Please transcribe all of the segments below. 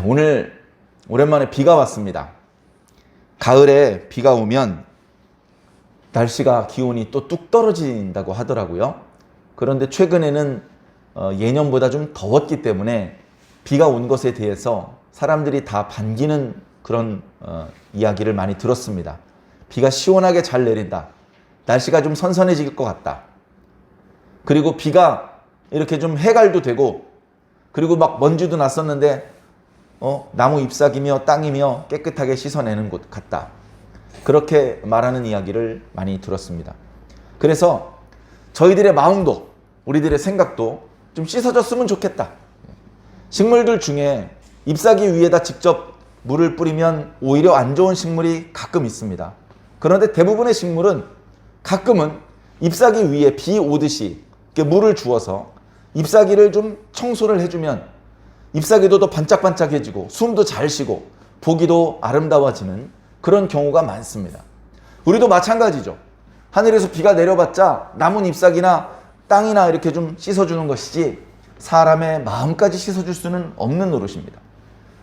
오늘 오랜만에 비가 왔습니다. 가을에 비가 오면 날씨가 기온이 또 뚝 떨어진다고 하더라고요. 그런데 최근에는 예년보다 좀 더웠기 때문에 비가 온 것에 대해서 사람들이 다 반기는 그런 이야기를 많이 들었습니다. 비가 시원하게 잘 내린다. 날씨가 좀 선선해질 것 같다. 그리고 비가 이렇게 좀 해갈도 되고, 그리고 막 먼지도 났었는데 나무 잎사귀며 땅이며 깨끗하게 씻어내는 곳 같다. 그렇게 말하는 이야기를 많이 들었습니다. 그래서 저희들의 마음도 우리들의 생각도 좀 씻어졌으면 좋겠다. 식물들 중에 잎사귀 위에다 직접 물을 뿌리면 오히려 안 좋은 식물이 가끔 있습니다. 그런데 대부분의 식물은 가끔은 잎사귀 위에 비 오듯이 이렇게 물을 주어서 잎사귀를 좀 청소를 해주면 잎사귀도 더 반짝반짝해지고 숨도 잘 쉬고 보기도 아름다워지는 그런 경우가 많습니다. 우리도 마찬가지죠. 하늘에서 비가 내려봤자 남은 잎사귀나 땅이나 이렇게 좀 씻어주는 것이지 사람의 마음까지 씻어줄 수는 없는 노릇입니다.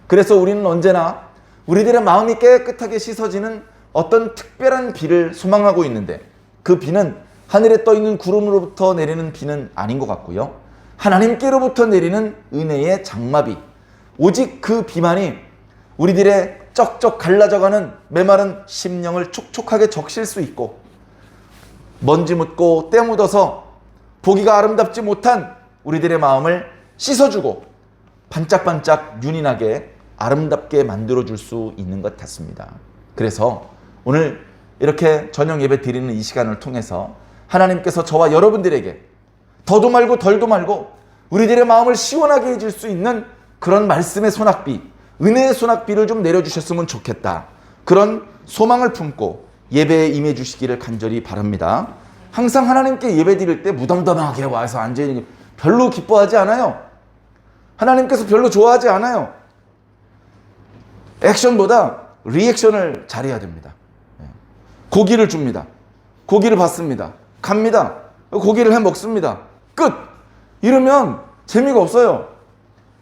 그래서 우리는 언제나 우리들의 마음이 깨끗하게 씻어지는 어떤 특별한 비를 소망하고 있는데, 그 비는 하늘에 떠있는 구름으로부터 내리는 비는 아닌 것 같고요. 하나님께로부터 내리는 은혜의 장마비, 오직 그 비만이 우리들의 쩍쩍 갈라져가는 메마른 심령을 촉촉하게 적실 수 있고, 먼지 묻고 때 묻어서 보기가 아름답지 못한 우리들의 마음을 씻어주고 반짝반짝 윤이나게 아름답게 만들어줄 수 있는 것 같습니다. 그래서 오늘 이렇게 저녁 예배 드리는 이 시간을 통해서 하나님께서 저와 여러분들에게 더도 말고 덜도 말고 우리들의 마음을 시원하게 해줄 수 있는 그런 말씀의 소낙비, 은혜의 소낙비를 좀 내려주셨으면 좋겠다. 그런 소망을 품고 예배에 임해 주시기를 간절히 바랍니다. 항상 하나님께 예배 드릴 때 무덤덤하게 와서 앉아있는 게 별로 기뻐하지 않아요. 하나님께서 별로 좋아하지 않아요. 액션보다 리액션을 잘해야 됩니다. 고기를 줍니다. 고기를 받습니다. 갑니다. 고기를 해 먹습니다. 끝! 이러면 재미가 없어요.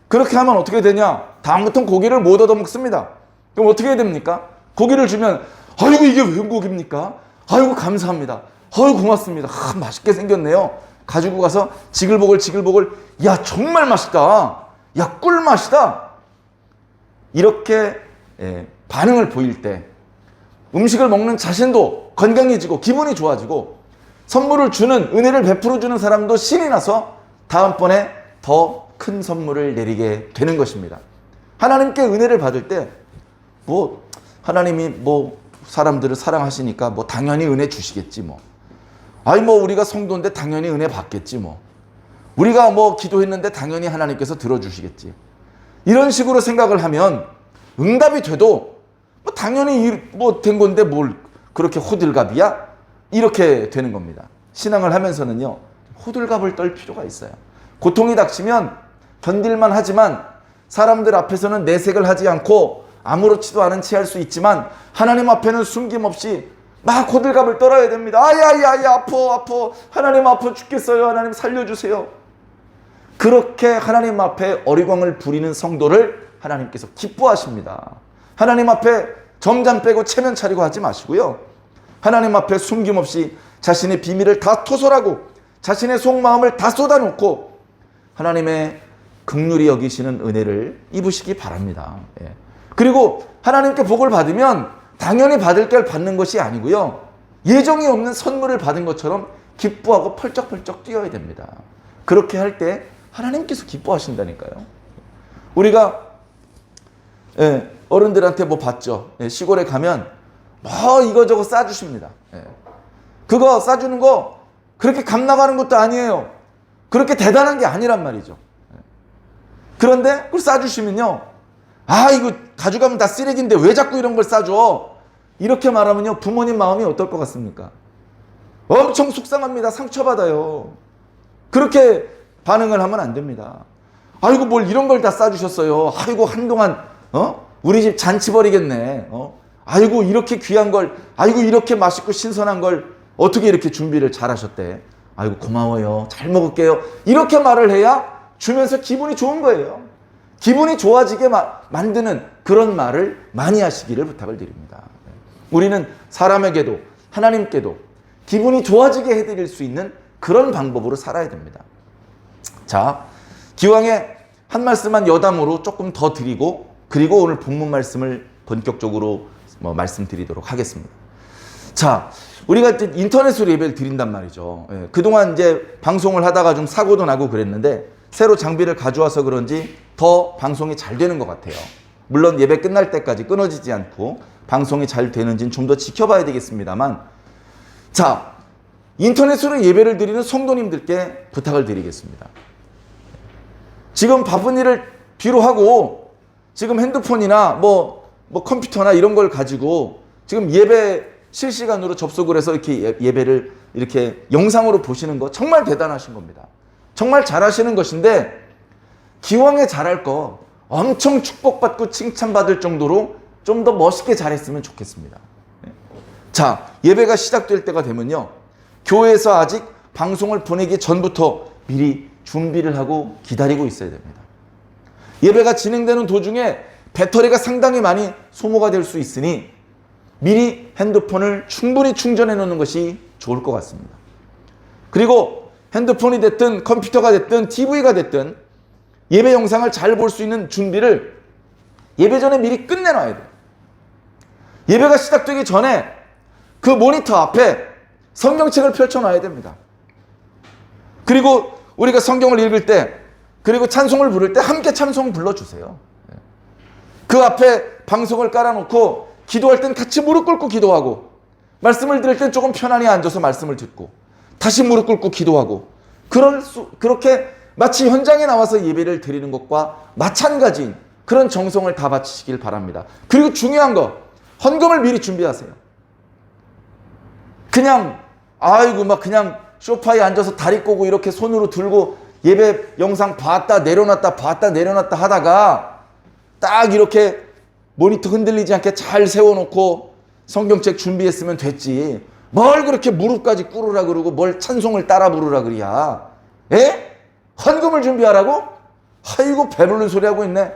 그렇게 하면 어떻게 되냐? 다음부터는 고기를 못 얻어 먹습니다. 그럼 어떻게 해야 됩니까? 고기를 주면 아이고 이게 왜 고기입니까? 아이고 감사합니다. 아이고 고맙습니다. 맛있게 생겼네요. 가지고 가서 지글보글 야 정말 맛있다. 야 꿀맛이다. 이렇게 반응을 보일 때 음식을 먹는 자신도 건강해지고 기분이 좋아지고 선물을 주는, 은혜를 베풀어 주는 사람도 신이 나서 다음번에 더 큰 선물을 내리게 되는 것입니다. 하나님께 은혜를 받을 때 하나님이 사람들을 사랑하시니까 당연히 은혜 주시겠지 우리가 성도인데 당연히 은혜 받겠지 우리가 기도했는데 당연히 하나님께서 들어주시겠지. 이런 식으로 생각을 하면 응답이 돼도 당연히 된 건데 뭘 그렇게 호들갑이야? 이렇게 되는 겁니다. 신앙을 하면서는요, 호들갑을 떨 필요가 있어요. 고통이 닥치면 견딜만 하지만 사람들 앞에서는 내색을 하지 않고 아무렇지도 않은 채 할 수 있지만 하나님 앞에는 숨김없이 막 호들갑을 떨어야 됩니다. 아야 아파 하나님 아파 죽겠어요. 하나님 살려주세요. 그렇게 하나님 앞에 어리광을 부리는 성도를 하나님께서 기뻐하십니다. 하나님 앞에 점잠 빼고 체면 차리고 하지 마시고요. 하나님 앞에 숨김없이 자신의 비밀을 다 토설하고 자신의 속마음을 다 쏟아놓고 하나님의 긍휼히 여기시는 은혜를 입으시기 바랍니다. 그리고 하나님께 복을 받으면 당연히 받을 걸 받는 것이 아니고요, 예정이 없는 선물을 받은 것처럼 기뻐하고 펄쩍펄쩍 뛰어야 됩니다. 그렇게 할 때 하나님께서 기뻐하신다니까요. 우리가 어른들한테 받죠. 시골에 가면 이거저거 싸주십니다. 그거 싸주는 거 그렇게 값 나가는 것도 아니에요. 그렇게 대단한 게 아니란 말이죠. 그런데 그걸 싸주시면요, 이거 가져가면 다 쓰레기인데 왜 자꾸 이런 걸 싸줘? 이렇게 말하면요, 부모님 마음이 어떨 것 같습니까? 엄청 속상합니다. 상처받아요. 그렇게 반응을 하면 안 됩니다. 아이고 뭘 이런 걸 다 싸주셨어요. 아이고 한동안 우리 집 잔치 벌이겠네. 아이고 이렇게 귀한 걸, 아이고 이렇게 맛있고 신선한 걸 어떻게 이렇게 준비를 잘 하셨대. 아이고 고마워요. 잘 먹을게요. 이렇게 말을 해야 주면서 기분이 좋은 거예요. 기분이 좋아지게 만드는 그런 말을 많이 하시기를 부탁을 드립니다. 우리는 사람에게도 하나님께도 기분이 좋아지게 해드릴 수 있는 그런 방법으로 살아야 됩니다. 자, 기왕에 한 말씀만 여담으로 조금 더 드리고 그리고 오늘 본문 말씀을 본격적으로 말씀드리도록 하겠습니다. 자, 우리가 인터넷으로 예배를 드린단 말이죠. 예, 그동안 이제 방송을 하다가 좀 사고도 나고 그랬는데 새로 장비를 가져와서 그런지 더 방송이 잘 되는 것 같아요. 물론 예배 끝날 때까지 끊어지지 않고 방송이 잘 되는지는 좀 더 지켜봐야 되겠습니다만, 자, 인터넷으로 예배를 드리는 성도님들께 부탁을 드리겠습니다. 지금 바쁜 일을 뒤로 하고 지금 핸드폰이나 뭐 컴퓨터나 이런 걸 가지고 지금 예배 실시간으로 접속을 해서 이렇게 예배를 이렇게 영상으로 보시는 거 정말 대단하신 겁니다. 정말 잘하시는 것인데 기왕에 잘할 거 엄청 축복받고 칭찬받을 정도로 좀 더 멋있게 잘했으면 좋겠습니다. 자, 예배가 시작될 때가 되면요, 교회에서 아직 방송을 보내기 전부터 미리 준비를 하고 기다리고 있어야 됩니다. 예배가 진행되는 도중에 배터리가 상당히 많이 소모가 될 수 있으니 미리 핸드폰을 충분히 충전해 놓는 것이 좋을 것 같습니다. 그리고 핸드폰이 됐든 컴퓨터가 됐든 TV가 됐든 예배 영상을 잘 볼 수 있는 준비를 예배 전에 미리 끝내놔야 돼요. 예배가 시작되기 전에 그 모니터 앞에 성경책을 펼쳐놔야 됩니다. 그리고 우리가 성경을 읽을 때 그리고 찬송을 부를 때 함께 찬송 불러주세요. 그 앞에 방송을 깔아놓고 기도할 땐 같이 무릎 꿇고 기도하고 말씀을 들을 땐 조금 편안히 앉아서 말씀을 듣고 다시 무릎 꿇고 기도하고 그렇게 마치 현장에 나와서 예배를 드리는 것과 마찬가지인 그런 정성을 다 바치시길 바랍니다. 그리고 중요한 거, 헌금을 미리 준비하세요. 그냥 그냥 소파에 앉아서 다리 꼬고 이렇게 손으로 들고 예배 영상 봤다 내려놨다 하다가 딱 이렇게 모니터 흔들리지 않게 잘 세워놓고 성경책 준비했으면 됐지. 뭘 그렇게 무릎까지 꿇으라 그러고 뭘 찬송을 따라 부르라 그러야. 에? 헌금을 준비하라고? 아이고 배부른 소리 하고 있네.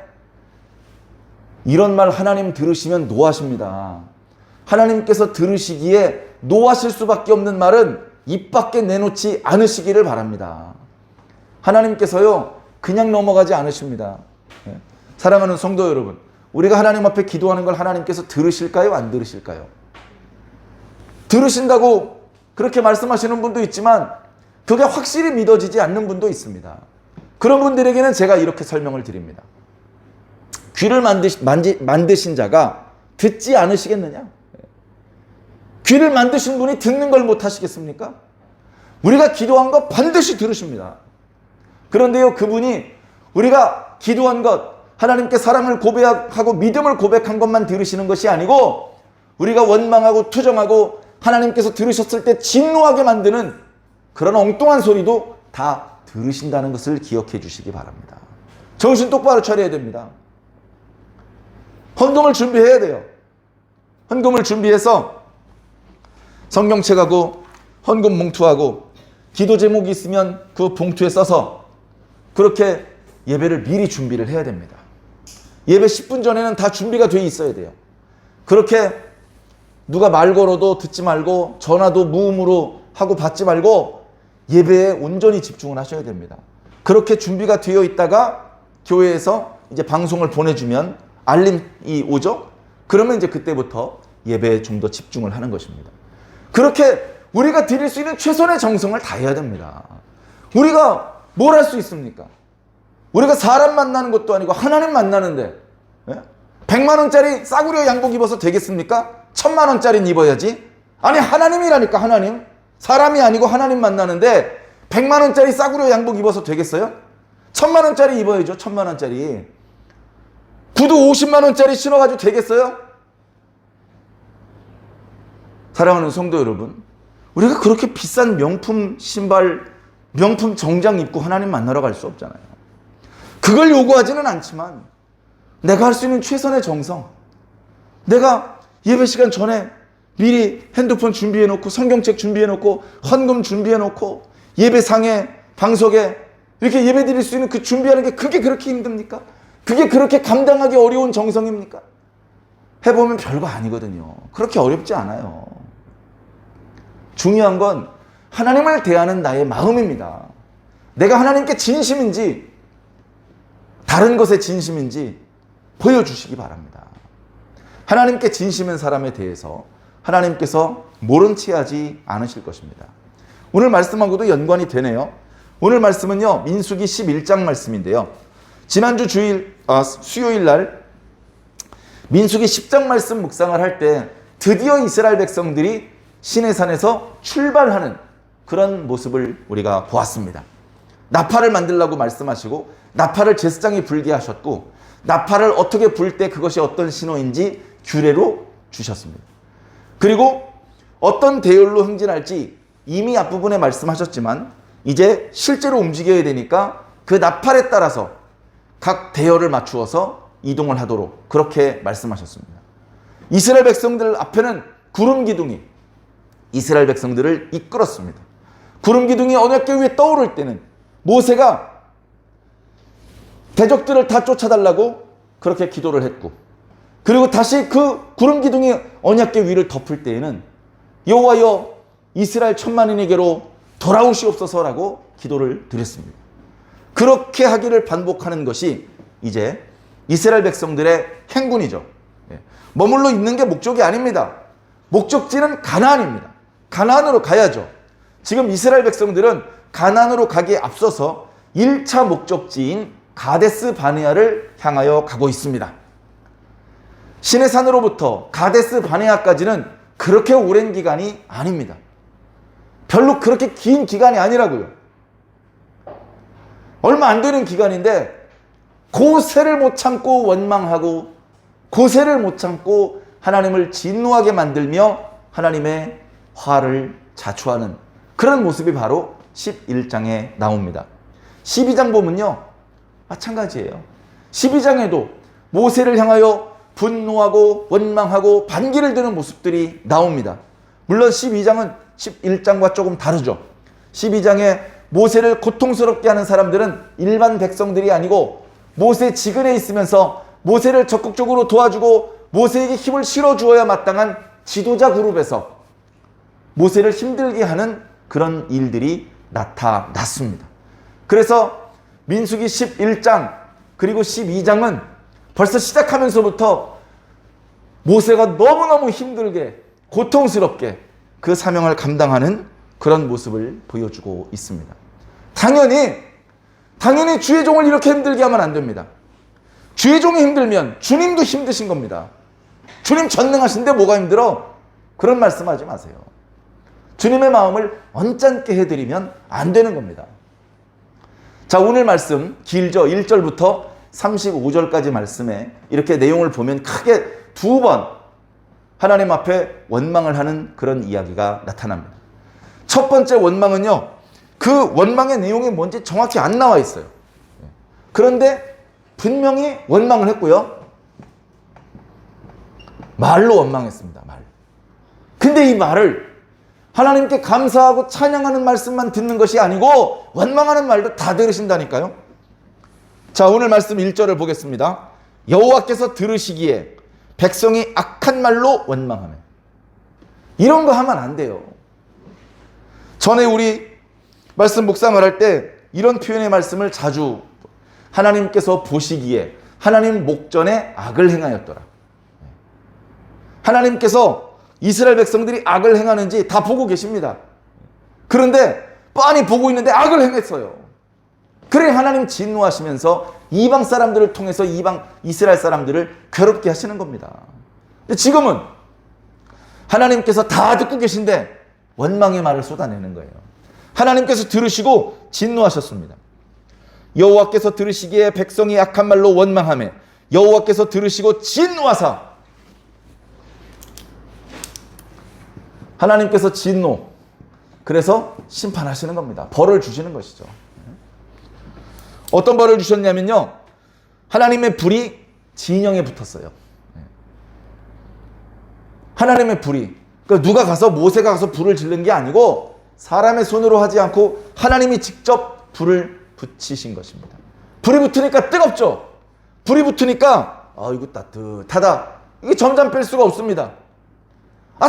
이런 말 하나님 들으시면 노하십니다. 하나님께서 들으시기에 노하실 수밖에 없는 말은 입 밖에 내놓지 않으시기를 바랍니다. 하나님께서요 그냥 넘어가지 않으십니다. 사랑하는 성도 여러분, 우리가 하나님 앞에 기도하는 걸 하나님께서 들으실까요? 안 들으실까요? 들으신다고 그렇게 말씀하시는 분도 있지만 그게 확실히 믿어지지 않는 분도 있습니다. 그런 분들에게는 제가 이렇게 설명을 드립니다. 귀를 만드신 자가 듣지 않으시겠느냐? 귀를 만드신 분이 듣는 걸 못하시겠습니까? 우리가 기도한 거 반드시 들으십니다. 그런데요, 그분이 우리가 기도한 것, 하나님께 사랑을 고백하고 믿음을 고백한 것만 들으시는 것이 아니고 우리가 원망하고 투정하고 하나님께서 들으셨을 때 진노하게 만드는 그런 엉뚱한 소리도 다 들으신다는 것을 기억해 주시기 바랍니다. 정신 똑바로 차려야 됩니다. 헌금을 준비해야 돼요. 헌금을 준비해서 성경책하고 헌금 봉투하고 기도 제목이 있으면 그 봉투에 써서 그렇게 예배를 미리 준비를 해야 됩니다. 예배 10분 전에는 다 준비가 돼 있어야 돼요. 그렇게 누가 말 걸어도 듣지 말고 전화도 무음으로 하고 받지 말고 예배에 온전히 집중을 하셔야 됩니다. 그렇게 준비가 되어 있다가 교회에서 이제 방송을 보내주면 알림이 오죠? 그러면 이제 그때부터 예배에 좀 더 집중을 하는 것입니다. 그렇게 우리가 드릴 수 있는 최선의 정성을 다해야 됩니다. 우리가 뭘 할 수 있습니까? 우리가 사람 만나는 것도 아니고 하나님 만나는데 100만 원짜리 싸구려 양복 입어서 되겠습니까? 1000만 원짜리는 입어야지. 아니 하나님이라니까. 하나님. 사람이 아니고 하나님 만나는데 100만 원짜리 싸구려 양복 입어서 되겠어요? 1000만 원짜리 입어야죠. 1000만 원짜리. 구두 50만 원짜리 신어가지고 되겠어요? 사랑하는 성도 여러분, 우리가 그렇게 비싼 명품 신발, 명품 정장 입고 하나님 만나러 갈 수 없잖아요. 그걸 요구하지는 않지만 내가 할 수 있는 최선의 정성, 내가 예배 시간 전에 미리 핸드폰 준비해놓고 성경책 준비해놓고 헌금 준비해놓고 예배상에 방석에 이렇게 예배 드릴 수 있는 그 준비하는 게 그게 그렇게 힘듭니까? 그게 그렇게 감당하기 어려운 정성입니까? 해보면 별거 아니거든요. 그렇게 어렵지 않아요. 중요한 건 하나님을 대하는 나의 마음입니다. 내가 하나님께 진심인지 다른 것에 진심인지 보여주시기 바랍니다. 하나님께 진심인 사람에 대해서 하나님께서 모른 체 하지 않으실 것입니다. 오늘 말씀하고도 연관이 되네요. 오늘 말씀은요, 민수기 11장 말씀인데요. 지난주 수요일 날 민수기 10장 말씀 묵상을 할 때 드디어 이스라엘 백성들이 시내산에서 출발하는 그런 모습을 우리가 보았습니다. 나팔을 만들라고 말씀하시고 나팔을 제사장이 불게 하셨고 나팔을 어떻게 불 때 그것이 어떤 신호인지 규례로 주셨습니다. 그리고 어떤 대열로 행진할지 이미 앞부분에 말씀하셨지만 이제 실제로 움직여야 되니까 그 나팔에 따라서 각 대열을 맞추어서 이동을 하도록 그렇게 말씀하셨습니다. 이스라엘 백성들 앞에는 구름 기둥이 이스라엘 백성들을 이끌었습니다. 구름 기둥이 언약궤 위에 떠오를 때는 모세가 대적들을 다 쫓아달라고 그렇게 기도를 했고, 그리고 다시 그 구름 기둥이 언약궤 위를 덮을 때에는 여호와여 이스라엘 천만인에게로 돌아오시옵소서라고 기도를 드렸습니다. 그렇게 하기를 반복하는 것이 이제 이스라엘 백성들의 행군이죠. 머물러 있는 게 목적이 아닙니다. 목적지는 가나안입니다. 가나안으로 가야죠. 지금 이스라엘 백성들은 가나안으로 가기에 앞서서 1차 목적지인 가데스 바네아를 향하여 가고 있습니다. 시내산으로부터 가데스 바네아까지는 그렇게 오랜 기간이 아닙니다. 별로 그렇게 긴 기간이 아니라고요. 얼마 안 되는 기간인데 고세를 못 참고 원망하고 고세를 못 참고 하나님을 진노하게 만들며 하나님의 화를 자초하는 그런 모습이 바로 11장에 나옵니다. 12장 보면요, 마찬가지예요. 12장에도 모세를 향하여 분노하고 원망하고 반기를 드는 모습들이 나옵니다. 물론 12장은 11장과 조금 다르죠. 12장에 모세를 고통스럽게 하는 사람들은 일반 백성들이 아니고 모세 지근에 있으면서 모세를 적극적으로 도와주고 모세에게 힘을 실어주어야 마땅한 지도자 그룹에서 모세를 힘들게 하는 그런 일들이 나타났습니다. 그래서 민수기 11장 그리고 12장은 벌써 시작하면서부터 모세가 너무너무 힘들게 고통스럽게 그 사명을 감당하는 그런 모습을 보여주고 있습니다. 당연히 주의 종을 이렇게 힘들게 하면 안 됩니다. 주의 종이 힘들면 주님도 힘드신 겁니다. 주님 전능하신데 뭐가 힘들어? 그런 말씀하지 마세요. 주님의 마음을 언짢게 해드리면 안 되는 겁니다. 자, 오늘 말씀 길죠. 1절부터 35절까지 말씀에 이렇게 내용을 보면 크게 두 번 하나님 앞에 원망을 하는 그런 이야기가 나타납니다. 첫 번째 원망은요, 그 원망의 내용이 뭔지 정확히 안 나와 있어요. 그런데 분명히 원망을 했고요, 말로 원망했습니다. 말. 근데 이 말을 하나님께 감사하고 찬양하는 말씀만 듣는 것이 아니고 원망하는 말도 다 들으신다니까요. 자, 오늘 말씀 1절을 보겠습니다. 여호와께서 들으시기에 백성이 악한 말로 원망하며. 이런 거 하면 안 돼요. 전에 우리 말씀 묵상을 할 때 이런 표현의 말씀을 자주, 하나님께서 보시기에 하나님 목전에 악을 행하였더라. 하나님께서 이스라엘 백성들이 악을 행하는지 다 보고 계십니다. 그런데 뻔히 보고 있는데 악을 행했어요. 그래 하나님 진노하시면서 이방 사람들을 통해서 이스라엘 사람들을 괴롭게 하시는 겁니다. 근데 지금은 하나님께서 다 듣고 계신데 원망의 말을 쏟아내는 거예요. 하나님께서 들으시고 진노하셨습니다. 여호와께서 들으시기에 백성이 악한 말로 원망하며 여호와께서 들으시고 진노하사. 하나님께서 진노, 그래서 심판하시는 겁니다. 벌을 주시는 것이죠. 어떤 벌을 주셨냐면요, 하나님의 불이 진영에 붙었어요. 하나님의 불이, 그러니까 누가 가서 모세가 가서 불을 지른 게 아니고 사람의 손으로 하지 않고 하나님이 직접 불을 붙이신 것입니다. 불이 붙으니까 뜨겁죠. 불이 붙으니까 이거 따뜻하다. 이게 점점 뺄 수가 없습니다.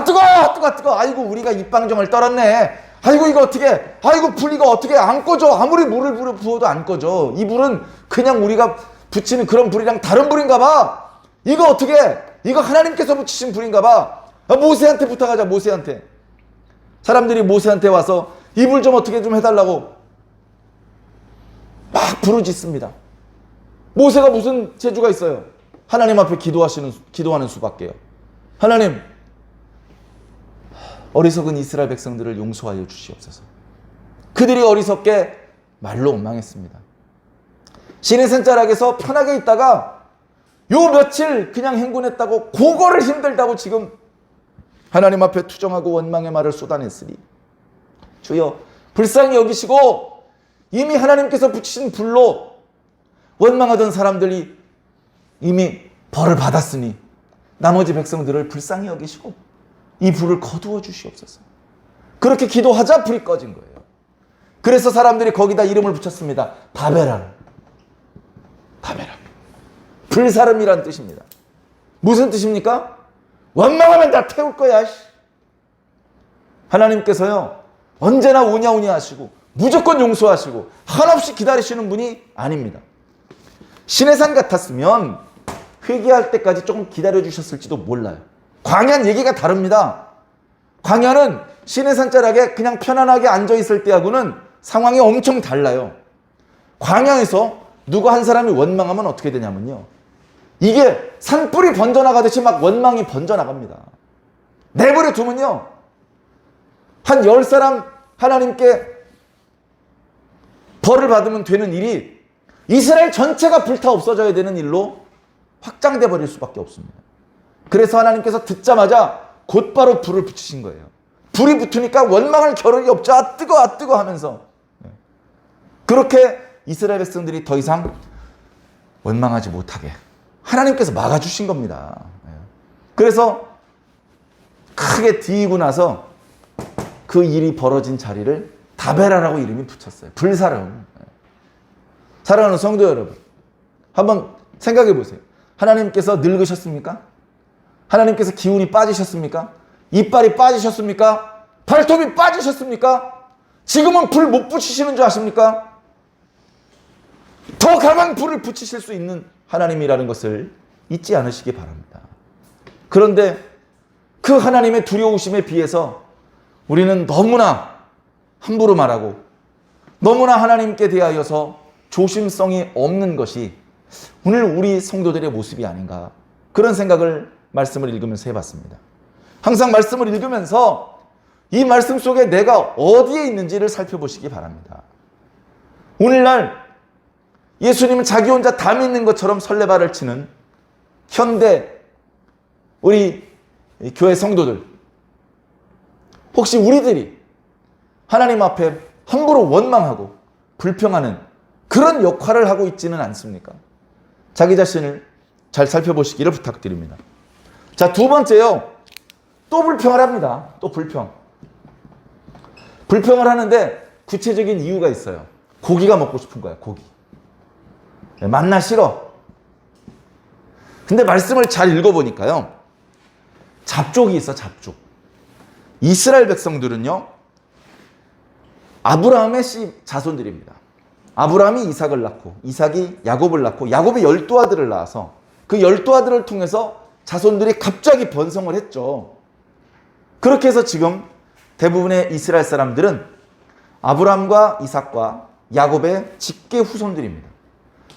뜨거워. 아이고 우리가 입방정을 떨었네. 아이고 이거 어떻게, 아이고 불 이거 어떻게 안 꺼져. 아무리 물을 부어도 안 꺼져. 이 불은 그냥 우리가 붙이는 그런 불이랑 다른 불인가 봐. 이거 어떻게, 이거 하나님께서 붙이신 불인가 봐. 모세한테 부탁하자. 모세한테. 사람들이 모세한테 와서 이 불 좀 어떻게 좀 해달라고 막 부르짖습니다. 모세가 무슨 재주가 있어요? 하나님 앞에 기도하는 수밖에요. 하나님, 어리석은 이스라엘 백성들을 용서하여 주시옵소서. 그들이 어리석게 말로 원망했습니다. 시내산 자락에서 편하게 있다가 요 며칠 그냥 행군했다고, 그거를 힘들다고 지금 하나님 앞에 투정하고 원망의 말을 쏟아냈으니 주여 불쌍히 여기시고, 이미 하나님께서 붙이신 불로 원망하던 사람들이 이미 벌을 받았으니 나머지 백성들을 불쌍히 여기시고 이 불을 거두어 주시옵소서. 그렇게 기도하자 불이 꺼진 거예요. 그래서 사람들이 거기다 이름을 붙였습니다. 다베랄. 불사름이란 뜻입니다. 무슨 뜻입니까? 원망하면 다 태울 거야. 하나님께서요 언제나 오냐오냐 하시고 무조건 용서하시고 한없이 기다리시는 분이 아닙니다. 시내산 같았으면 회개할 때까지 조금 기다려주셨을지도 몰라요. 광야는 얘기가 다릅니다. 광야는 시내산 자락에 그냥 편안하게 앉아있을 때하고는 상황이 엄청 달라요. 광야에서 누구 한 사람이 원망하면 어떻게 되냐면요, 이게 산불이 번져나가듯이 막 원망이 번져나갑니다. 내버려 두면요, 한 10사람 하나님께 벌을 받으면 되는 일이 이스라엘 전체가 불타 없어져야 되는 일로 확장돼 버릴 수밖에 없습니다. 그래서 하나님께서 듣자마자 곧바로 불을 붙이신 거예요. 불이 붙으니까 원망할 겨를이 없죠. 뜨거 하면서. 그렇게 이스라엘 백성들이 더 이상 원망하지 못하게 하나님께서 막아주신 겁니다. 그래서 크게 뒤이고 나서 그 일이 벌어진 자리를 다베라라고 이름이 붙였어요. 불사름. 사랑하는 성도 여러분, 한번 생각해 보세요. 하나님께서 늙으셨습니까? 하나님께서 기운이 빠지셨습니까? 이빨이 빠지셨습니까? 발톱이 빠지셨습니까? 지금은 불 못 붙이시는 줄 아십니까? 더 강한 불을 붙이실 수 있는 하나님이라는 것을 잊지 않으시기 바랍니다. 그런데 그 하나님의 두려우심에 비해서 우리는 너무나 함부로 말하고 너무나 하나님께 대하여서 조심성이 없는 것이 오늘 우리 성도들의 모습이 아닌가, 그런 생각을 말씀을 읽으면서 해봤습니다. 항상 말씀을 읽으면서 이 말씀 속에 내가 어디에 있는지를 살펴보시기 바랍니다. 오늘날 예수님은 자기 혼자 다 믿는 것처럼 설레발을 치는 현대 우리 교회 성도들, 혹시 우리들이 하나님 앞에 함부로 원망하고 불평하는 그런 역할을 하고 있지는 않습니까? 자기 자신을 잘 살펴보시기를 부탁드립니다. 자, 두 번째요. 또 불평을 합니다. 또 불평을 하는데 구체적인 이유가 있어요. 고기가 먹고 싶은 거야, 고기. 만나 싫어. 근데 말씀을 잘 읽어보니까요, 잡족이 있어, 잡족. 이스라엘 백성들은요, 아브라함의 자손들입니다. 아브라함이 이삭을 낳고, 이삭이 야곱을 낳고, 야곱이 12아들을 낳아서 그 12아들을 통해서 자손들이 갑자기 번성을 했죠. 그렇게 해서 지금 대부분의 이스라엘 사람들은 아브라함과 이삭과 야곱의 직계 후손들입니다.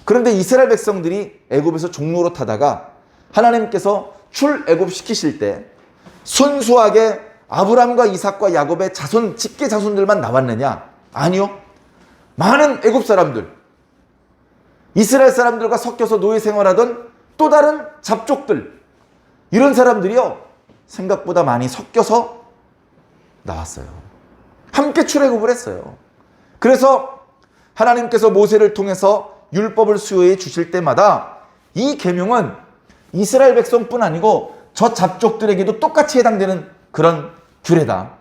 그런데 이스라엘 백성들이 애굽에서 종로로 타다가 하나님께서 출애굽시키실 때 순수하게 아브라함과 이삭과 야곱의 자손, 직계 자손들만 나왔느냐? 아니요. 많은 애굽 사람들, 이스라엘 사람들과 섞여서 노예 생활하던 또 다른 잡족들, 이런 사람들이요, 생각보다 많이 섞여서 나왔어요. 함께 출애굽을 했어요. 그래서 하나님께서 모세를 통해서 율법을 수여해 주실 때마다 이 계명은 이스라엘 백성뿐 아니고 저 잡족들에게도 똑같이 해당되는 그런 규례다.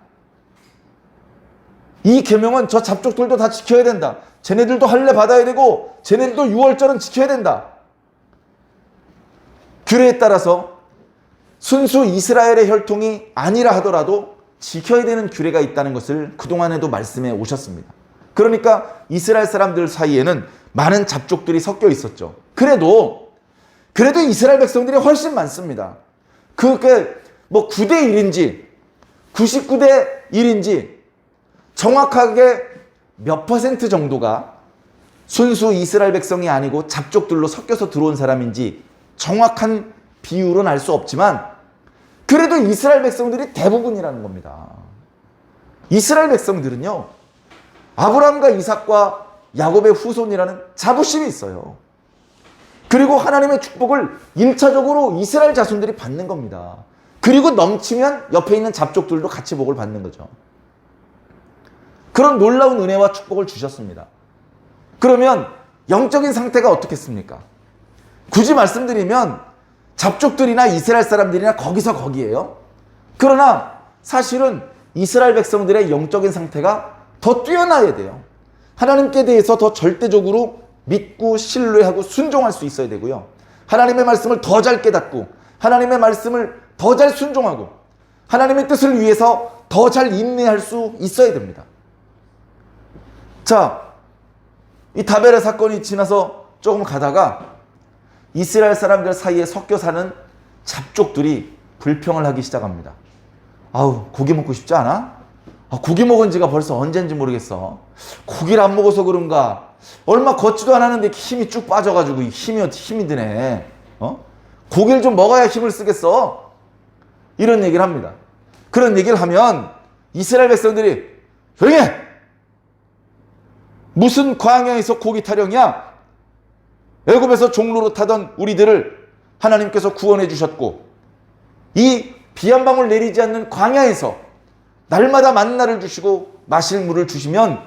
이 계명은 저 잡족들도 다 지켜야 된다. 쟤네들도 할례 받아야 되고 쟤네들도 유월절은 지켜야 된다. 규례에 따라서 순수 이스라엘의 혈통이 아니라 하더라도 지켜야 되는 규례가 있다는 것을 그동안에도 말씀해 오셨습니다. 그러니까 이스라엘 사람들 사이에는 많은 잡족들이 섞여 있었죠. 그래도 이스라엘 백성들이 훨씬 많습니다. 그게 뭐 9대 1인지 99대 1인지 정확하게 몇 퍼센트 정도가 순수 이스라엘 백성이 아니고 잡족들로 섞여서 들어온 사람인지 정확한 비율은 알 수 없지만 그래도 이스라엘 백성들이 대부분이라는 겁니다. 이스라엘 백성들은요, 아브라함과 이삭과 야곱의 후손이라는 자부심이 있어요. 그리고 하나님의 축복을 1차적으로 이스라엘 자손들이 받는 겁니다. 그리고 넘치면 옆에 있는 잡족들도 같이 복을 받는 거죠. 그런 놀라운 은혜와 축복을 주셨습니다. 그러면 영적인 상태가 어떻겠습니까? 굳이 말씀드리면 잡족들이나 이스라엘 사람들이나 거기서 거기에요. 그러나 사실은 이스라엘 백성들의 영적인 상태가 더 뛰어나야 돼요. 하나님께 대해서 더 절대적으로 믿고 신뢰하고 순종할 수 있어야 되고요. 하나님의 말씀을 더 잘 깨닫고 하나님의 말씀을 더 잘 순종하고 하나님의 뜻을 위해서 더 잘 인내할 수 있어야 됩니다. 자, 이 다벨의 사건이 지나서 조금 가다가 이스라엘 사람들 사이에 섞여 사는 잡족들이 불평을 하기 시작합니다. 아우, 고기 먹고 싶지 않아? 고기 먹은 지가 벌써 언젠지 모르겠어. 고기를 안 먹어서 그런가? 얼마 걷지도 않았는데 힘이 쭉 빠져가지고 힘이 드네. 고기를 좀 먹어야 힘을 쓰겠어. 이런 얘기를 합니다. 그런 얘기를 하면 이스라엘 백성들이 조용히 해! 무슨 광야에서 고기 타령이야? 애굽에서 종로로 타던 우리들을 하나님께서 구원해 주셨고 이 비 한 방울 내리지 않는 광야에서 날마다 만나를 주시고 마실 물을 주시면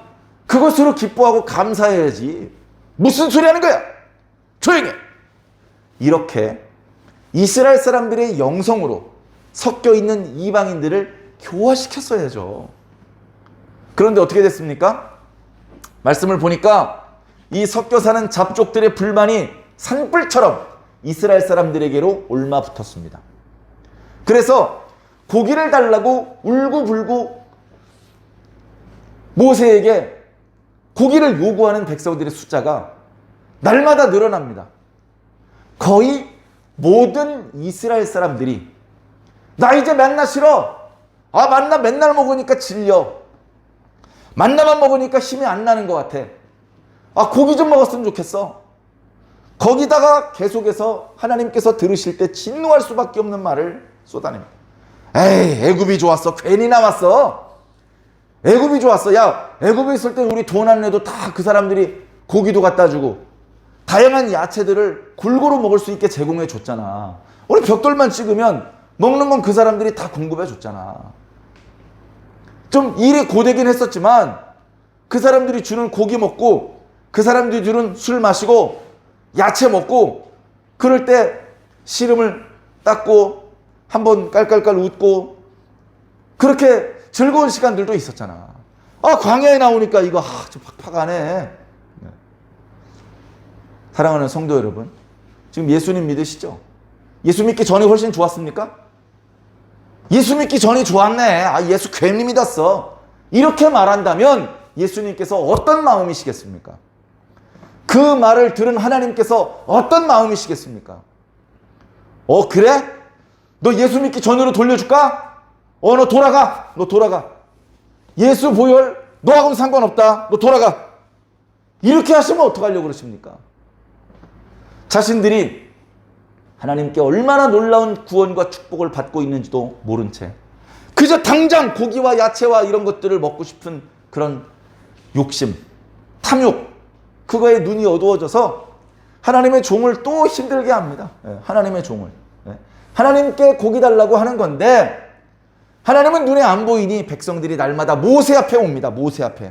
그것으로 기뻐하고 감사해야지. 무슨 소리 하는 거야? 조용히 해! 이렇게 이스라엘 사람들의 영성으로 섞여 있는 이방인들을 교화시켰어야죠. 그런데 어떻게 됐습니까? 말씀을 보니까 이 섞여 사는 잡족들의 불만이 산불처럼 이스라엘 사람들에게로 옮아붙었습니다. 그래서 고기를 달라고 울고불고 모세에게 고기를 요구하는 백성들의 숫자가 날마다 늘어납니다. 거의 모든 이스라엘 사람들이 나 이제 만나 싫어. 만나 맨날 먹으니까 질려. 만나만 먹으니까 힘이 안 나는 것 같아. 고기 좀 먹었으면 좋겠어. 거기다가 계속해서 하나님께서 들으실 때 진노할 수밖에 없는 말을 쏟아냅니다. 에이, 애굽이 좋았어. 괜히 나왔어. 애굽이 좋았어. 야, 애굽에 있을 때 우리 돈 안 내도 다 그 사람들이 고기도 갖다 주고 다양한 야채들을 골고루 먹을 수 있게 제공해 줬잖아. 우리 벽돌만 찍으면 먹는 건 그 사람들이 다 공급해 줬잖아. 좀 일이 고되긴 했었지만 그 사람들이 주는 고기 먹고 그 사람들이 주는 술 마시고 야채 먹고 그럴 때 시름을 닦고 한번 깔깔깔 웃고 그렇게 즐거운 시간들도 있었잖아. 광야에 나오니까 이거 좀 팍팍하네. 사랑하는 성도 여러분, 지금 예수님 믿으시죠? 예수 믿기 전이 훨씬 좋았습니까? 예수 믿기 전이 좋았네. 예수 괜히 믿었어. 이렇게 말한다면 예수님께서 어떤 마음이시겠습니까? 그 말을 들은 하나님께서 어떤 마음이시겠습니까? 그래? 너 예수 믿기 전으로 돌려줄까? 너 돌아가. 너 돌아가. 예수 보혈 너하고는 상관없다. 너 돌아가. 이렇게 하시면 어떡하려고 그러십니까? 자신들이 하나님께 얼마나 놀라운 구원과 축복을 받고 있는지도 모른 채 그저 당장 고기와 야채와 이런 것들을 먹고 싶은 그런 욕심, 탐욕, 그거에 눈이 어두워져서 하나님의 종을 또 힘들게 합니다. 하나님의 종을. 하나님께 고기 달라고 하는 건데 하나님은 눈에 안 보이니 백성들이 날마다 모세 앞에 옵니다. 모세 앞에.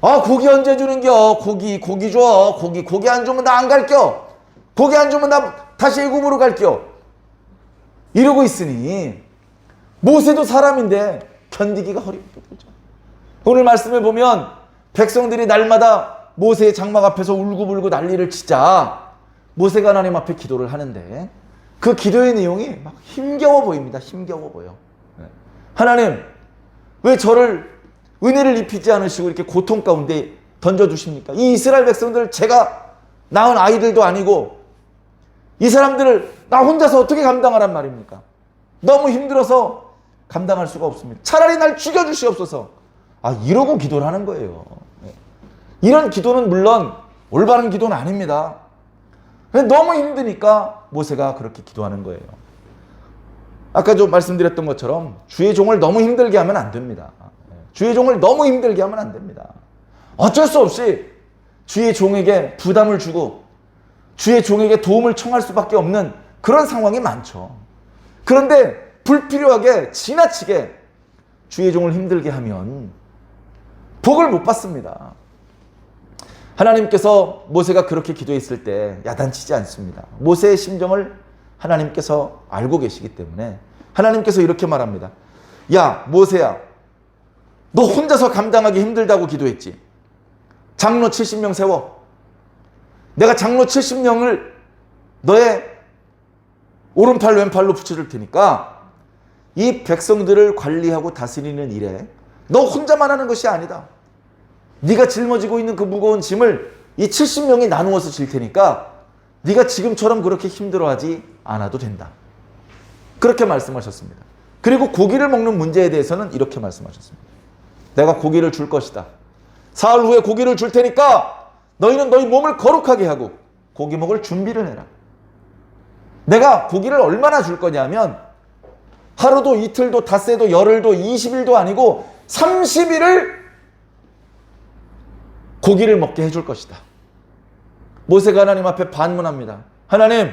고기 언제 주는겨? 고기 줘. 고기 안 주면 나 안 갈겨. 고기 안 주면 나 다시 애굽으로 갈겨. 이러고 있으니 모세도 사람인데 견디기가 어렵죠. 오늘 말씀을 보면 백성들이 날마다 모세의 장막 앞에서 울고불고 난리를 치자 모세가 하나님 앞에 기도를 하는데 그 기도의 내용이 막 힘겨워 보입니다. 힘겨워 보여. 하나님, 왜 저를 은혜를 입히지 않으시고 이렇게 고통 가운데 던져주십니까? 이 이스라엘 백성들, 제가 낳은 아이들도 아니고 이 사람들을 나 혼자서 어떻게 감당하란 말입니까? 너무 힘들어서 감당할 수가 없습니다. 차라리 날 죽여주시옵소서. 이러고 기도를 하는 거예요. 이런 기도는 물론 올바른 기도는 아닙니다. 너무 힘드니까 모세가 그렇게 기도하는 거예요. 아까 좀 말씀드렸던 것처럼 주의 종을 너무 힘들게 하면 안 됩니다. 주의 종을 너무 힘들게 하면 안 됩니다. 어쩔 수 없이 주의 종에게 부담을 주고 주의 종에게 도움을 청할 수밖에 없는 그런 상황이 많죠. 그런데 불필요하게 지나치게 주의 종을 힘들게 하면 복을 못 받습니다. 하나님께서 모세가 그렇게 기도했을 때 야단치지 않습니다. 모세의 심정을 하나님께서 알고 계시기 때문에 하나님께서 이렇게 말합니다. 야, 모세야, 너 혼자서 감당하기 힘들다고 기도했지. 장로 70명 세워. 내가 장로 70명을 너의 오른팔 왼팔로 붙여줄 테니까 이 백성들을 관리하고 다스리는 일에 너 혼자만 하는 것이 아니다. 네가 짊어지고 있는 그 무거운 짐을 이 70명이 나누어서 질 테니까 네가 지금처럼 그렇게 힘들어하지 않아도 된다. 그렇게 말씀하셨습니다. 그리고 고기를 먹는 문제에 대해서는 이렇게 말씀하셨습니다. 내가 고기를 줄 것이다. 사흘 후에 고기를 줄 테니까 너희는 너희 몸을 거룩하게 하고 고기 먹을 준비를 해라. 내가 고기를 얼마나 줄 거냐면 하루도 이틀도 닷새도 열흘도 20일도 아니고 30일을 고기를 먹게 해줄 것이다. 모세가 하나님 앞에 반문합니다. 하나님,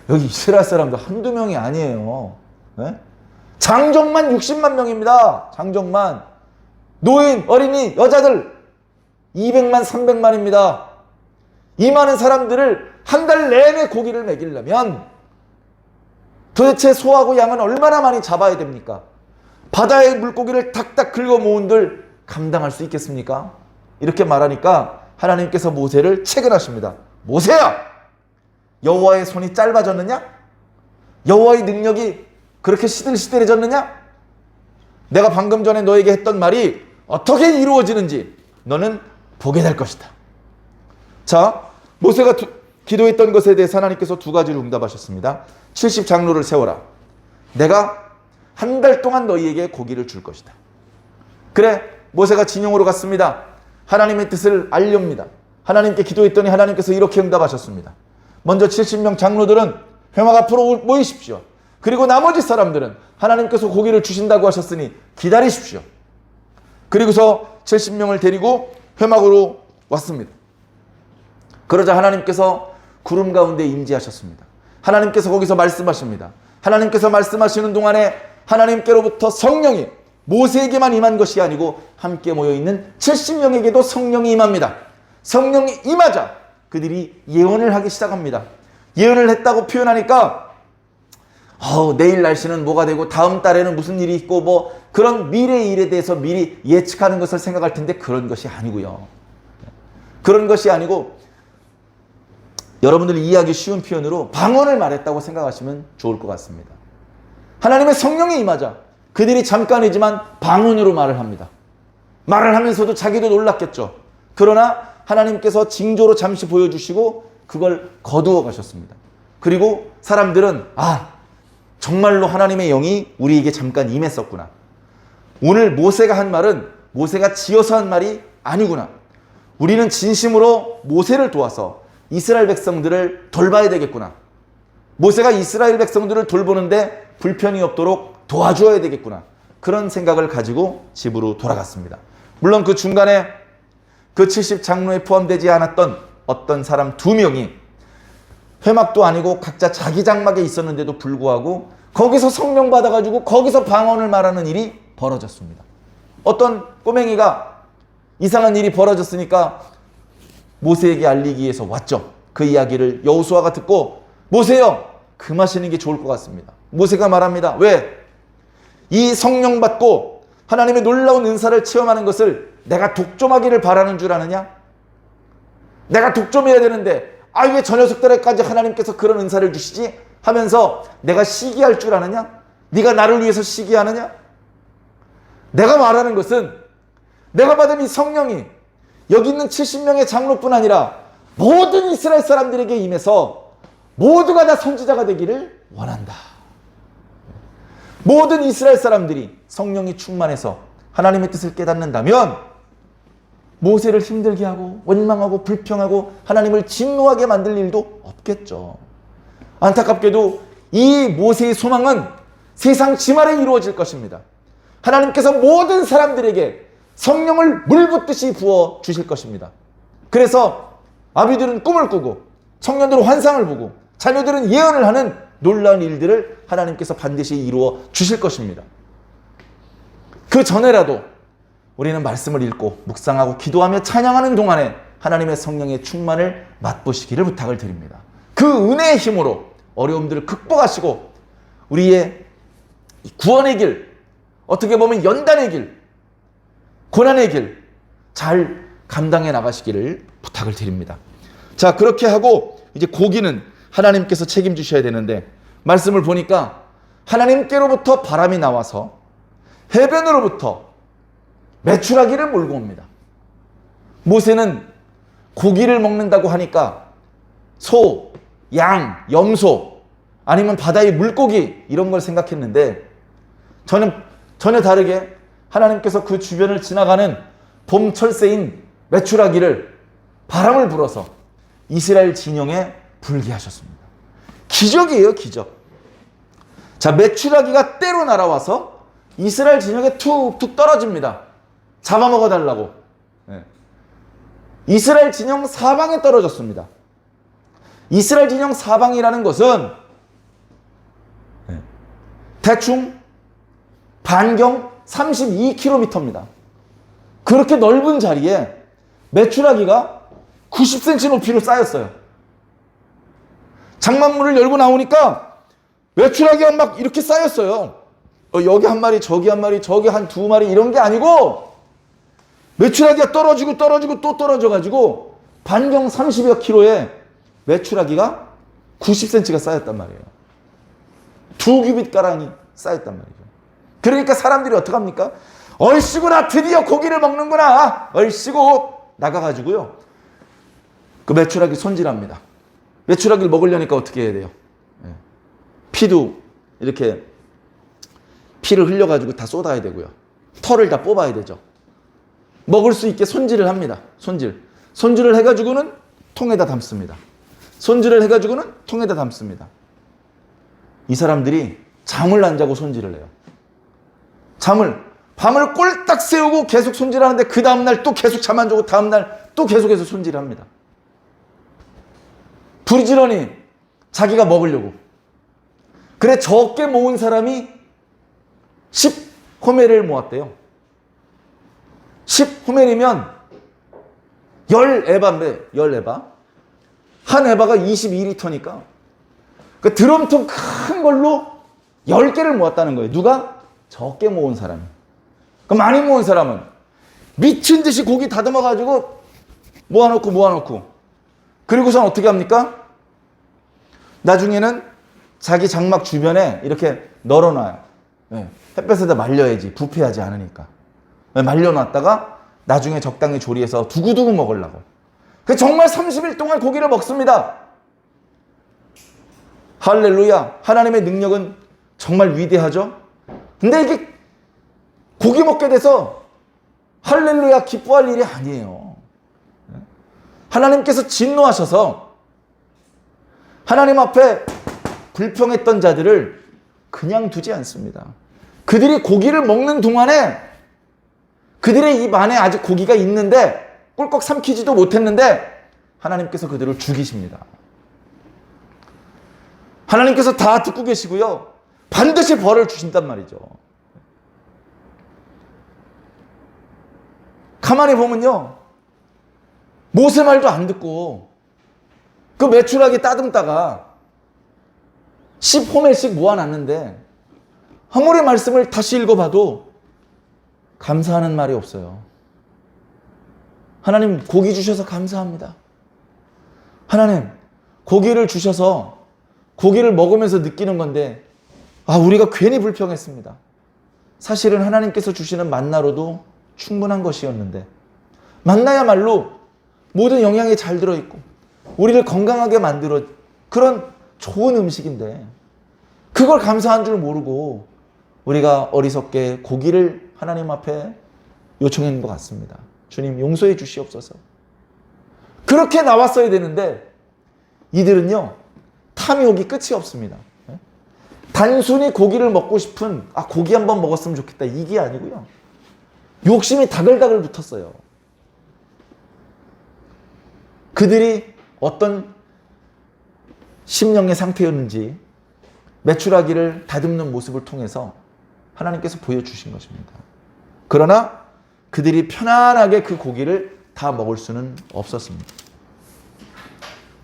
여기 이스라엘 사람들 한두 명이 아니에요. 네? 장정만 60만 명입니다. 장정만. 노인, 어린이, 여자들 200만, 300만입니다. 이 많은 사람들을 한 달 내내 고기를 먹이려면 도대체 소하고 양은 얼마나 많이 잡아야 됩니까? 바다의 물고기를 탁탁 긁어 모은들 감당할 수 있겠습니까? 이렇게 말하니까 하나님께서 모세를 체근하십니다. 모세야! 여호와의 손이 짧아졌느냐? 여호와의 능력이 그렇게 시들시들해졌느냐? 내가 방금 전에 너에게 했던 말이 어떻게 이루어지는지 너는 보게 될 것이다. 자, 모세가 기도했던 것에 대해서 하나님께서 두 가지로 응답하셨습니다. 70장로를 세워라. 내가 한 달 동안 너희에게 고기를 줄 것이다. 그래, 모세가 진영으로 갔습니다. 하나님의 뜻을 알렵니다. 하나님께 기도했더니 하나님께서 이렇게 응답하셨습니다. 먼저 70명 장로들은 회막 앞으로 모이십시오. 그리고 나머지 사람들은 하나님께서 고기를 주신다고 하셨으니 기다리십시오. 그리고서 70명을 데리고 회막으로 왔습니다. 그러자 하나님께서 구름 가운데 임재하셨습니다. 하나님께서 거기서 말씀하십니다. 하나님께서 말씀하시는 동안에 하나님께로부터 성령이 모세에게만 임한 것이 아니고 함께 모여있는 70명에게도 성령이 임합니다. 성령이 임하자 그들이 예언을 하기 시작합니다. 예언을 했다고 표현하니까 내일 날씨는 뭐가 되고 다음 달에는 무슨 일이 있고 뭐 그런 미래의 일에 대해서 미리 예측하는 것을 생각할 텐데 그런 것이 아니고요. 그런 것이 아니고 여러분들이 이해하기 쉬운 표현으로 방언을 말했다고 생각하시면 좋을 것 같습니다. 하나님의 성령이 임하자 그들이 잠깐이지만 방언으로 말을 합니다. 말을 하면서도 자기도 놀랐겠죠. 그러나 하나님께서 징조로 잠시 보여주시고 그걸 거두어 가셨습니다. 그리고 사람들은 정말로 하나님의 영이 우리에게 잠깐 임했었구나. 오늘 모세가 한 말은 모세가 지어서 한 말이 아니구나. 우리는 진심으로 모세를 도와서 이스라엘 백성들을 돌봐야 되겠구나. 모세가 이스라엘 백성들을 돌보는데 불편이 없도록 도와줘야 되겠구나. 그런 생각을 가지고 집으로 돌아갔습니다. 물론 그 중간에 그 70장로에 포함되지 않았던 어떤 사람 2명이 회막도 아니고 각자 자기 장막에 있었는데도 불구하고 거기서 성령 받아가지고 거기서 방언을 말하는 일이 벌어졌습니다. 어떤 꼬맹이가 이상한 일이 벌어졌으니까 모세에게 알리기 위해서 왔죠. 그 이야기를 여호수아가 듣고 모세요, 금하시는 게 좋을 것 같습니다. 모세가 말합니다. 왜? 이 성령 받고 하나님의 놀라운 은사를 체험하는 것을 내가 독점하기를 바라는 줄 아느냐? 내가 독점해야 되는데 아, 왜 저 녀석들에까지 하나님께서 그런 은사를 주시지? 하면서 내가 시기할 줄 아느냐? 네가 나를 위해서 시기하느냐? 내가 말하는 것은 내가 받은 이 성령이 여기 있는 70명의 장로뿐 아니라 모든 이스라엘 사람들에게 임해서 모두가 다 선지자가 되기를 원한다. 모든 이스라엘 사람들이 성령이 충만해서 하나님의 뜻을 깨닫는다면 모세를 힘들게 하고 원망하고 불평하고 하나님을 진노하게 만들 일도 없겠죠. 안타깝게도 이 모세의 소망은 세상 지말에 이루어질 것입니다. 하나님께서 모든 사람들에게 성령을 물붓듯이 부어 주실 것입니다. 그래서 아비들은 꿈을 꾸고 청년들은 환상을 보고 자녀들은 예언을 하는 놀라운 일들을 하나님께서 반드시 이루어 주실 것입니다. 그 전에라도 우리는 말씀을 읽고 묵상하고 기도하며 찬양하는 동안에 하나님의 성령의 충만을 맛보시기를 부탁을 드립니다. 그 은혜의 힘으로 어려움들을 극복하시고 우리의 구원의 길, 어떻게 보면 연단의 길, 고난의 길 잘 감당해 나가시기를 부탁을 드립니다. 자, 그렇게 하고 이제 고기는 하나님께서 책임지셔야 되는데 말씀을 보니까 하나님께로부터 바람이 나와서 해변으로부터 메추라기를 몰고 옵니다. 모세는 고기를 먹는다고 하니까 소, 양, 염소 아니면 바다의 물고기 이런 걸 생각했는데 전혀 다르게 하나님께서 그 주변을 지나가는 봄 철새인 메추라기를 바람을 불어서 이스라엘 진영에 불게 하셨습니다. 기적이에요, 기적. 자, 메추라기가 때로 날아와서 이스라엘 진영에 툭툭 떨어집니다. 잡아먹어 달라고. 이스라엘 진영 사방에 떨어졌습니다. 이스라엘 진영 사방이라는 것은 대충 반경 32km입니다. 그렇게 넓은 자리에 메추라기가 90cm 높이로 쌓였어요. 장막문을 열고 나오니까 메추라기가 막 이렇게 쌓였어요. 여기 한 마리, 저기 한 마리, 저기 한 두 마리 이런 게 아니고 메추라기가 떨어지고 또 떨어져가지고 반경 30여 킬로에 메추라기가 90cm가 쌓였단 말이에요. 2규빗 가량이 쌓였단 말이죠. 그러니까 사람들이 어떡합니까? 얼씨구나, 드디어 고기를 먹는구나. 얼씨구 나가가지고요. 그 메추라기 손질합니다. 메추라기를 먹으려니까 어떻게 해야 돼요? 피도 이렇게 피를 흘려가지고 다 쏟아야 되고요. 털을 다 뽑아야 되죠. 먹을 수 있게 손질을 합니다. 손질을 해가지고는 통에다 담습니다. 손질을 해가지고는 통에다 담습니다. 이 사람들이 잠을 안 자고 손질을 해요. 밤을 꼴딱 세우고 계속 손질하는데 그 다음날 또 계속 잠 안 자고 다음날 또 계속해서 손질을 합니다. 부지런히 자기가 먹으려고. 그래 적게 모은 사람이 10호멜을 모았대요. 10호멜이면 10에바인데 10에바. 한 에바가 22리터니까 그 드럼통 큰 걸로 10개를 모았다는 거예요. 누가? 적게 모은 사람이. 그 많이 모은 사람은 미친 듯이 고기 다듬어가지고 모아놓고 그리고선 어떻게 합니까? 나중에는 자기 장막 주변에 이렇게 널어놔요. 햇볕에다 말려야지, 부패하지 않으니까. 말려놨다가 나중에 적당히 조리해서 두고두고 먹으려고. 정말 30일 동안 고기를 먹습니다. 할렐루야. 하나님의 능력은 정말 위대하죠. 근데 이게 고기 먹게 돼서 할렐루야 기뻐할 일이 아니에요. 하나님께서 진노하셔서 하나님 앞에 불평했던 자들을 그냥 두지 않습니다. 그들이 고기를 먹는 동안에 그들의 입 안에 아직 고기가 있는데 꿀꺽 삼키지도 못했는데 하나님께서 그들을 죽이십니다. 하나님께서 다 듣고 계시고요. 반드시 벌을 주신단 말이죠. 가만히 보면요. 모세 말도 안 듣고 그 메추라기 따듬다가 10호멜씩 모아놨는데 아무리 말씀을 다시 읽어봐도 감사하는 말이 없어요. 하나님 고기 주셔서 감사합니다. 하나님 고기를 주셔서 고기를 먹으면서 느끼는 건데 우리가 괜히 불평했습니다. 사실은 하나님께서 주시는 만나로도 충분한 것이었는데 만나야말로 모든 영양이 잘 들어있고 우리를 건강하게 만들어 그런 좋은 음식인데 그걸 감사한 줄 모르고 우리가 어리석게 고기를 하나님 앞에 요청한 것 같습니다. 주님 용서해 주시옵소서. 그렇게 나왔어야 되는데 이들은요 탐욕이 끝이 없습니다. 단순히 고기를 먹고 싶은 고기 한번 먹었으면 좋겠다 이게 아니고요. 욕심이 다글다글 붙었어요. 그들이 어떤 심령의 상태였는지 메추라기를 다듬는 모습을 통해서 하나님께서 보여주신 것입니다. 그러나 그들이 편안하게 그 고기를 다 먹을 수는 없었습니다.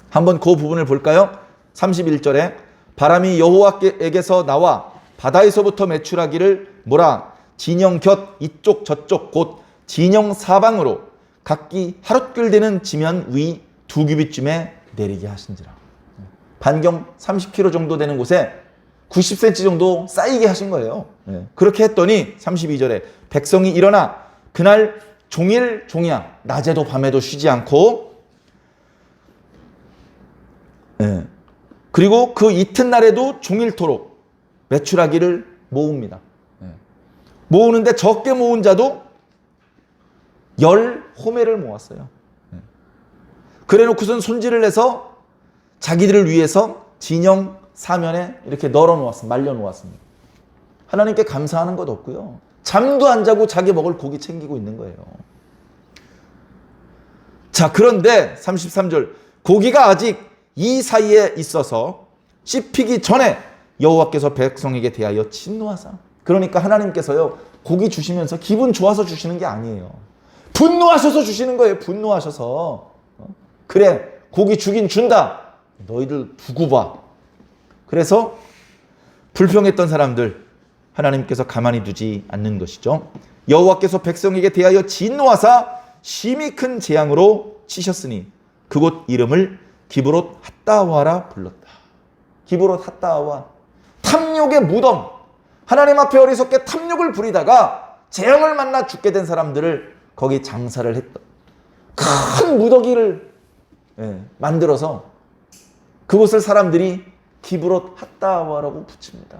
한번 그 부분을 볼까요? 31절에 바람이 여호와에게서 나와 바다에서부터 메추라기를 몰아 진영 곁 이쪽 저쪽 곧 진영 사방으로 각기 하룻길 되는 지면 위 2규빗쯤에 내리게 하신지라. 반경 30km 정도 되는 곳에 90cm 정도 쌓이게 하신 거예요. 그렇게 했더니 32절에 백성이 일어나 그날 종일 종이야 낮에도 밤에도 쉬지 않고 그리고 그 이튿날에도 종일토록 메추라기를 모읍니다. 모으는데 적게 모은 자도 10호매를 모았어요. 그래 놓고선 손질을 해서 자기들을 위해서 진영 사면에 이렇게 널어 놓았습니다. 말려 놓았습니다. 하나님께 감사하는 것 없고요. 잠도 안 자고 자기 먹을 고기 챙기고 있는 거예요. 자, 그런데 33절 고기가 아직 이 사이에 있어서 씹히기 전에 여호와께서 백성에게 대하여 진노하사. 그러니까 하나님께서요 고기 주시면서 기분 좋아서 주시는 게 아니에요. 분노하셔서 주시는 거예요. 분노하셔서. 그래 고기 주긴 준다. 너희들 두고 봐. 그래서 불평했던 사람들 하나님께서 가만히 두지 않는 것이죠. 여호와께서 백성에게 대하여 진노하사 심히 큰 재앙으로 치셨으니 그곳 이름을 기브롯 핫다와라 불렀다. 기브롯 핫다와 탐욕의 무덤. 하나님 앞에 어리석게 탐욕을 부리다가 재앙을 만나 죽게 된 사람들을 거기 장사를 했던 큰 무더기를 만들어서 그곳을 사람들이 기브롯 핫다와라고 붙입니다.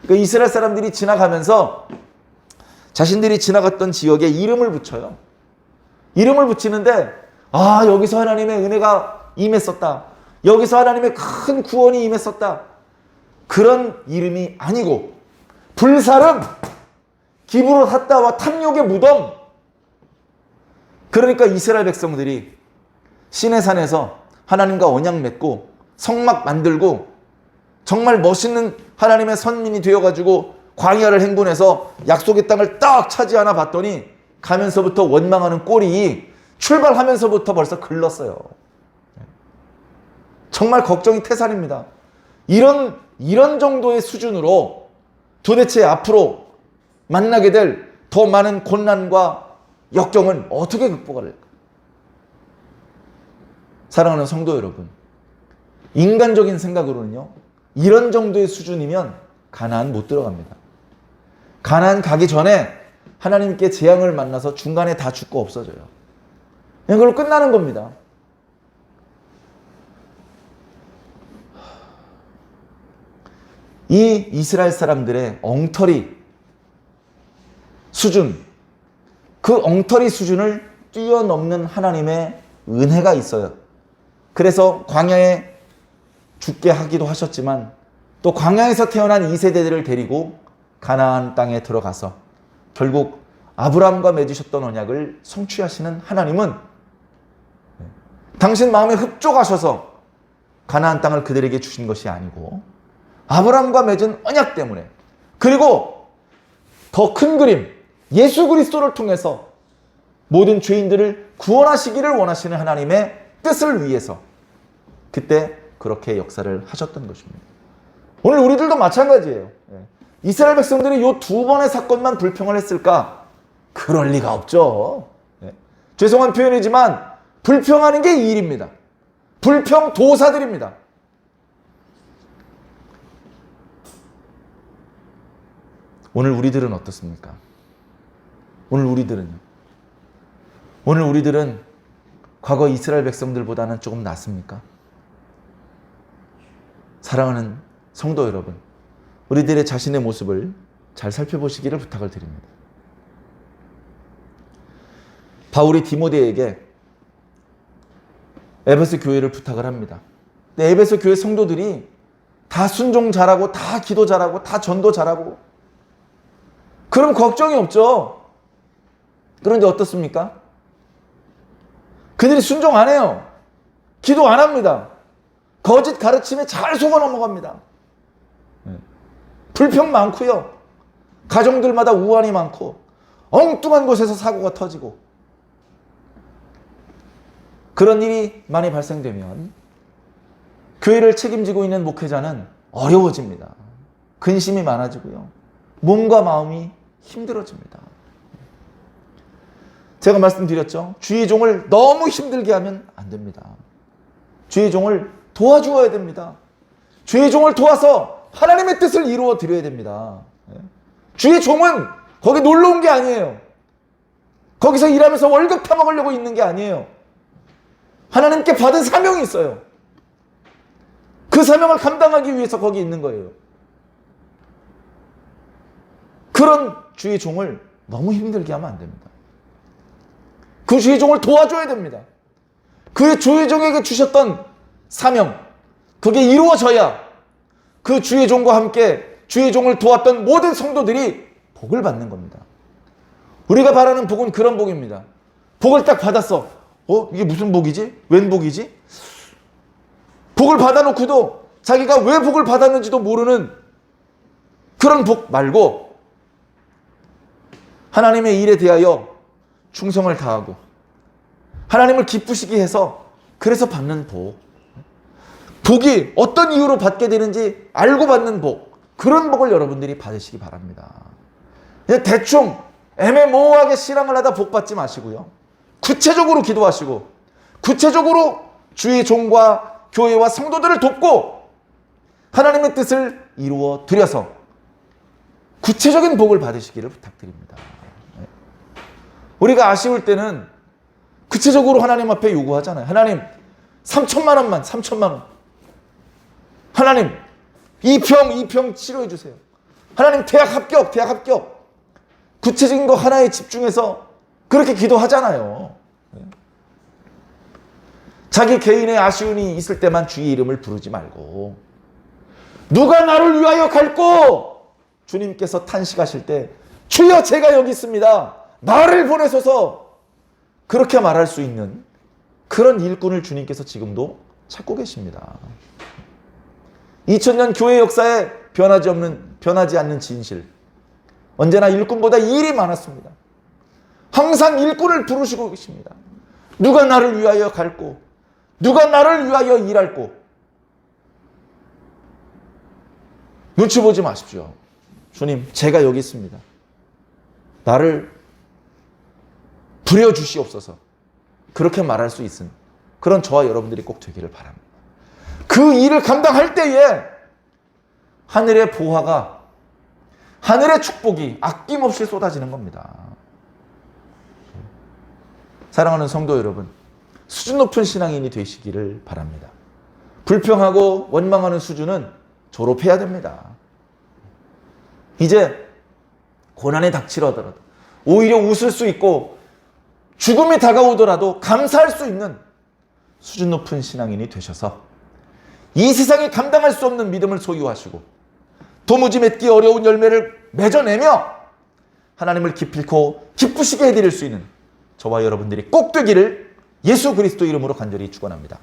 그 이스라엘 사람들이 지나가면서 자신들이 지나갔던 지역에 이름을 붙여요. 이름을 붙이는데 여기서 하나님의 은혜가 임했었다. 여기서 하나님의 큰 구원이 임했었다. 그런 이름이 아니고 불사름, 기브롯 핫다와 탐욕의 무덤. 그러니까 이스라엘 백성들이 시내산에서 하나님과 언약 맺고 성막 만들고 정말 멋있는 하나님의 선민이 되어가지고 광야를 행군해서 약속의 땅을 딱 차지하나 봤더니 가면서부터 원망하는 꼴이 출발하면서부터 벌써 글렀어요. 정말 걱정이 태산입니다. 이런 정도의 수준으로 도대체 앞으로 만나게 될 더 많은 고난과 역경은 어떻게 극복할까? 사랑하는 성도 여러분, 인간적인 생각으로는요, 이런 정도의 수준이면 가나안 못 들어갑니다. 가나안 가기 전에 하나님께 재앙을 만나서 중간에 다 죽고 없어져요. 그걸로 끝나는 겁니다. 이 이스라엘 사람들의 엉터리 수준, 그 엉터리 수준을 뛰어넘는 하나님의 은혜가 있어요. 그래서 광야에 죽게 하기도 하셨지만 또 광야에서 태어난 2세대들을 데리고 가나안 땅에 들어가서 결국 아브라함과 맺으셨던 언약을 성취하시는 하나님은 당신 마음에 흡족하셔서 가나안 땅을 그들에게 주신 것이 아니고 아브라함과 맺은 언약 때문에, 그리고 더 큰 그림 예수 그리스도를 통해서 모든 죄인들을 구원하시기를 원하시는 하나님의 뜻을 위해서 그때 그렇게 역사를 하셨던 것입니다. 오늘 우리들도 마찬가지예요. 이스라엘 백성들이 이 두 번의 사건만 불평을 했을까? 그럴 리가 없죠. 죄송한 표현이지만 불평하는 게 이 일입니다. 불평도사들입니다. 오늘 우리들은 어떻습니까? 오늘 우리들은 과거 이스라엘 백성들보다는 조금 낫습니까? 사랑하는 성도 여러분, 우리들의 자신의 모습을 잘 살펴보시기를 부탁을 드립니다. 바울이 디모데에게 에베소 교회를 부탁을 합니다. 근데 에베소 교회 성도들이 다 순종 잘하고, 다 기도 잘하고, 다 전도 잘하고, 그럼 걱정이 없죠. 그런데 어떻습니까? 그들이 순종 안 해요. 기도 안 합니다. 거짓 가르침에 잘 속아 넘어갑니다. 불평 많고요. 가정들마다 우환이 많고, 엉뚱한 곳에서 사고가 터지고, 그런 일이 많이 발생되면 교회를 책임지고 있는 목회자는 어려워집니다. 근심이 많아지고요. 몸과 마음이 힘들어집니다. 제가 말씀드렸죠. 주의 종을 너무 힘들게 하면 안 됩니다. 주의 종을 도와주어야 됩니다. 주의 종을 도와서 하나님의 뜻을 이루어 드려야 됩니다. 주의 종은 거기 놀러 온 게 아니에요. 거기서 일하면서 월급 타먹으려고 있는 게 아니에요. 하나님께 받은 사명이 있어요. 그 사명을 감당하기 위해서 거기 있는 거예요. 그런 주의 종을 너무 힘들게 하면 안 됩니다. 그 주의 종을 도와줘야 됩니다. 그 주의 종에게 주셨던 사명, 그게 이루어져야 그 주의 종과 함께 주의 종을 도왔던 모든 성도들이 복을 받는 겁니다. 우리가 바라는 복은 그런 복입니다. 복을 딱 받았어. 이게 무슨 복이지? 웬 복이지? 복을 받아놓고도 자기가 왜 복을 받았는지도 모르는 그런 복 말고, 하나님의 일에 대하여 충성을 다하고 하나님을 기쁘시게 해서 그래서 받는 복, 복이 어떤 이유로 받게 되는지 알고 받는 복, 그런 복을 여러분들이 받으시기 바랍니다. 그냥 대충 애매모호하게 신앙을 하다 복 받지 마시고요. 구체적으로 기도하시고 구체적으로 주의 종과 교회와 성도들을 돕고 하나님의 뜻을 이루어 드려서 구체적인 복을 받으시기를 부탁드립니다. 우리가 아쉬울 때는 구체적으로 하나님 앞에 요구하잖아요. 하나님 3천만 원만, 3천만 원. 하나님 이 병 치료해 주세요. 하나님 대학 합격. 구체적인 거 하나에 집중해서 그렇게 기도하잖아요. 자기 개인의 아쉬움이 있을 때만 주의 이름을 부르지 말고, 누가 나를 위하여 갈꼬? 주님께서 탄식하실 때 주여 제가 여기 있습니다. 나를 보내소서. 그렇게 말할 수 있는 그런 일꾼을 주님께서 지금도 찾고 계십니다. 2000년 교회 역사에 변하지 않는 진실. 언제나 일꾼보다 일이 많았습니다. 항상 일꾼을 부르시고 계십니다. 누가 나를 위하여 갈꼬? 누가 나를 위하여 일할꼬? 눈치 보지 마십시오. 주님, 제가 여기 있습니다. 나를 부려주시옵소서. 그렇게 말할 수 있은 그런 저와 여러분들이 꼭 되기를 바랍니다. 그 일을 감당할 때에 하늘의 보화가, 하늘의 축복이 아낌없이 쏟아지는 겁니다. 사랑하는 성도 여러분, 수준 높은 신앙인이 되시기를 바랍니다. 불평하고 원망하는 수준은 졸업해야 됩니다. 이제 고난이 닥치더라도, 오히려 웃을 수 있고 죽음이 다가오더라도 감사할 수 있는 수준 높은 신앙인이 되셔서 이 세상에 감당할 수 없는 믿음을 소유하시고 도무지 맺기 어려운 열매를 맺어내며 하나님을 기필코 기쁘시게 해드릴 수 있는 저와 여러분들이 꼭 되기를 예수 그리스도 이름으로 간절히 축원합니다.